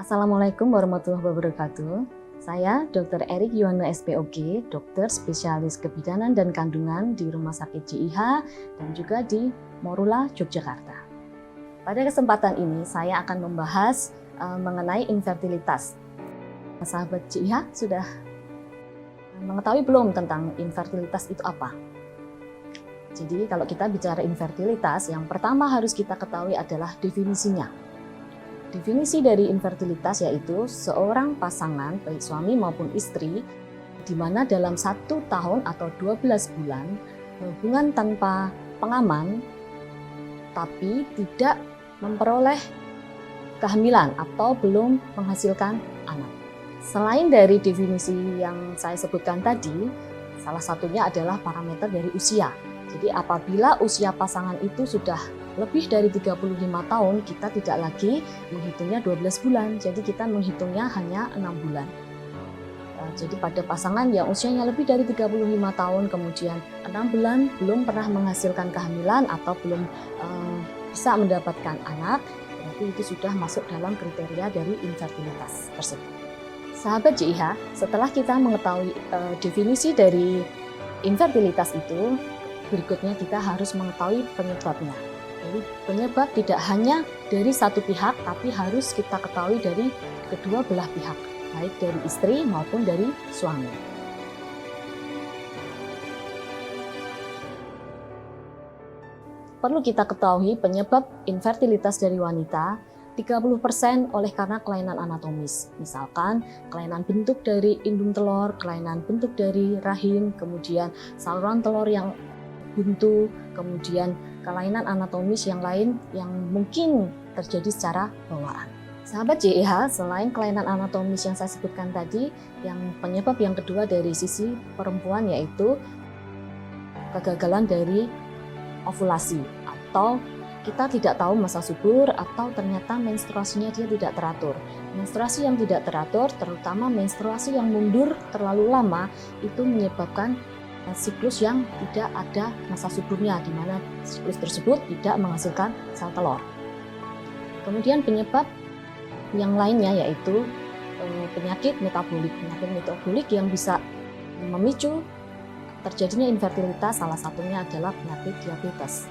Assalamualaikum warahmatullahi wabarakatuh. Saya Dr. Erik Yuwana SPOG, dokter spesialis kebidanan dan kandungan di Rumah Sakit JIH dan juga di Morula, Yogyakarta. Pada kesempatan ini saya akan membahas mengenai infertilitas. Sahabat JIH sudah mengetahui belum tentang infertilitas itu apa? Jadi kalau kita bicara infertilitas, yang pertama harus kita ketahui adalah definisinya. Definisi dari infertilitas yaitu seorang pasangan, baik suami maupun istri, di mana dalam 1 tahun atau 12 bulan hubungan tanpa pengaman, tapi tidak memperoleh kehamilan atau belum menghasilkan anak. Selain dari definisi yang saya sebutkan tadi, salah satunya adalah parameter dari usia. Jadi apabila usia pasangan itu sudah lebih dari 35 tahun, kita tidak lagi menghitungnya 12 bulan, jadi kita menghitungnya hanya 6 bulan. Jadi pada pasangan yang usianya lebih dari 35 tahun, kemudian 6 bulan belum pernah menghasilkan kehamilan atau belum bisa mendapatkan anak, berarti itu sudah masuk dalam kriteria dari infertilitas tersebut. Sahabat JIH, setelah kita mengetahui definisi dari infertilitas itu, berikutnya kita harus mengetahui penyebabnya. Jadi penyebab tidak hanya dari satu pihak, tapi harus kita ketahui dari kedua belah pihak, baik dari istri maupun dari suami. Perlu kita ketahui penyebab infertilitas dari wanita 30% oleh karena kelainan anatomis. Misalkan kelainan bentuk dari indung telur, kelainan bentuk dari rahim, kemudian saluran telur yang buntu, kemudian kelainan anatomis yang lain yang mungkin terjadi secara bawaan. Sahabat JIH, selain kelainan anatomis yang saya sebutkan tadi, yang penyebab yang kedua dari sisi perempuan yaitu kegagalan dari ovulasi, atau kita tidak tahu masa subur atau ternyata menstruasinya dia tidak teratur. Menstruasi yang tidak teratur, terutama menstruasi yang mundur terlalu lama, itu menyebabkan siklus yang tidak ada masa suburnya, di mana siklus tersebut tidak menghasilkan sel telur. Kemudian penyebab yang lainnya yaitu penyakit metabolik yang bisa memicu terjadinya infertilitas, salah satunya adalah penyakit diabetes.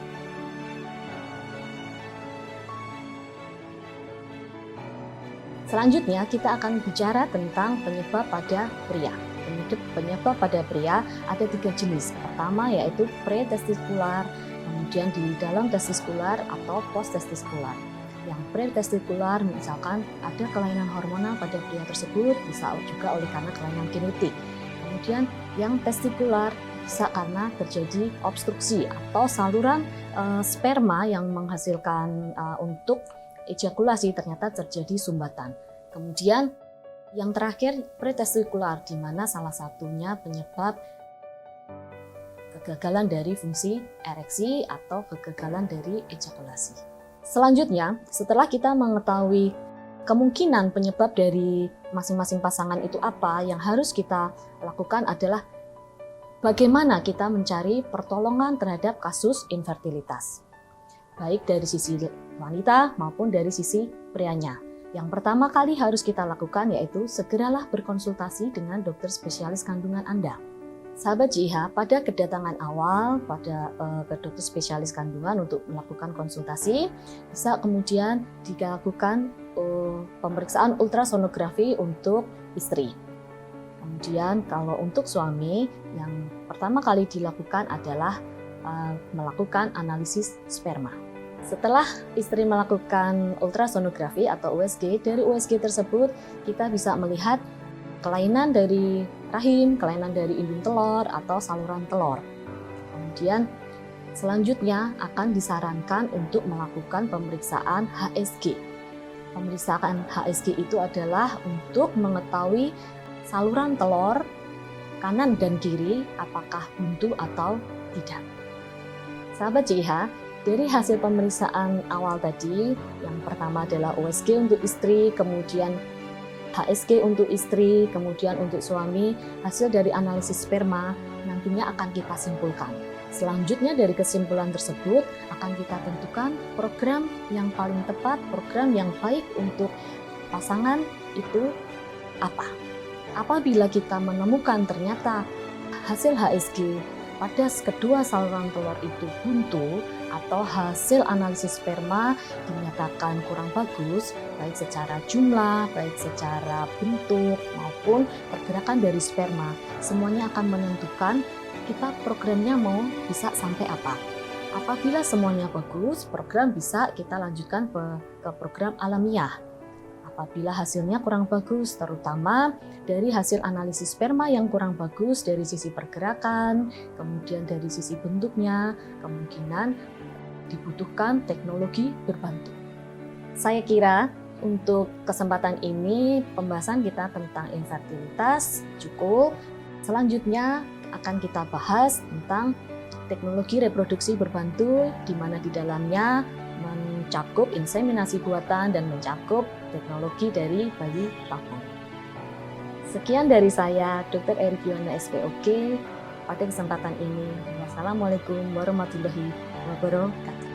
Selanjutnya kita akan bicara tentang penyebab pada pria. Penyebab pada pria ada 3 jenis. Pertama yaitu pretestikular, kemudian di dalam testikular atau posttestikular. Yang pretestikular misalkan ada kelainan hormonal pada pria tersebut, bisa juga oleh karena kelainan genetik. Kemudian yang testikular bisa karena terjadi obstruksi atau saluran sperma yang menghasilkan untuk ejakulasi ternyata terjadi sumbatan. Kemudian yang terakhir pretestikular, di mana salah satunya penyebab kegagalan dari fungsi ereksi atau kegagalan dari ejakulasi. Selanjutnya, setelah kita mengetahui kemungkinan penyebab dari masing-masing pasangan itu apa, yang harus kita lakukan adalah bagaimana kita mencari pertolongan terhadap kasus infertilitas, baik dari sisi wanita maupun dari sisi prianya. Yang pertama kali harus kita lakukan yaitu segeralah berkonsultasi dengan dokter spesialis kandungan Anda. Sahabat JIH, pada kedatangan awal ke dokter spesialis kandungan untuk melakukan konsultasi, bisa kemudian dilakukan pemeriksaan ultrasonografi untuk istri. Kemudian kalau untuk suami, yang pertama kali dilakukan adalah melakukan analisis sperma. Setelah istri melakukan ultrasonografi atau USG, dari USG tersebut kita bisa melihat kelainan dari rahim, kelainan dari indung telur atau saluran telur. Kemudian selanjutnya akan disarankan untuk melakukan pemeriksaan HSG. Pemeriksaan HSG itu adalah untuk mengetahui saluran telur kanan dan kiri apakah buntu atau tidak. Sahabat JIH, dari hasil pemeriksaan awal tadi, yang pertama adalah USG untuk istri, kemudian HSG untuk istri, kemudian untuk suami, hasil dari analisis sperma nantinya akan kita simpulkan. Selanjutnya dari kesimpulan tersebut akan kita tentukan program yang paling tepat, program yang baik untuk pasangan itu apa? Apabila kita menemukan ternyata hasil HSG pada kedua saluran telur itu buntu atau hasil analisis sperma dinyatakan kurang bagus, baik secara jumlah, baik secara bentuk maupun pergerakan dari sperma, semuanya akan menentukan kita programnya mau bisa sampai apa. Apabila semuanya bagus, program bisa kita lanjutkan ke program alamiah. Apabila hasilnya kurang bagus, terutama dari hasil analisis sperma yang kurang bagus dari sisi pergerakan, kemudian dari sisi bentuknya, kemungkinan dibutuhkan teknologi berbantu. Saya kira untuk kesempatan ini pembahasan kita tentang infertilitas cukup. Selanjutnya akan kita bahas tentang teknologi reproduksi berbantu, di mana di dalamnya mencakup inseminasi buatan dan mencakup teknologi dari bayi tabung. Sekian dari saya, Dr. Erik Yuwana SPOG, pada kesempatan ini. Wassalamualaikum warahmatullahi wabarakatuh.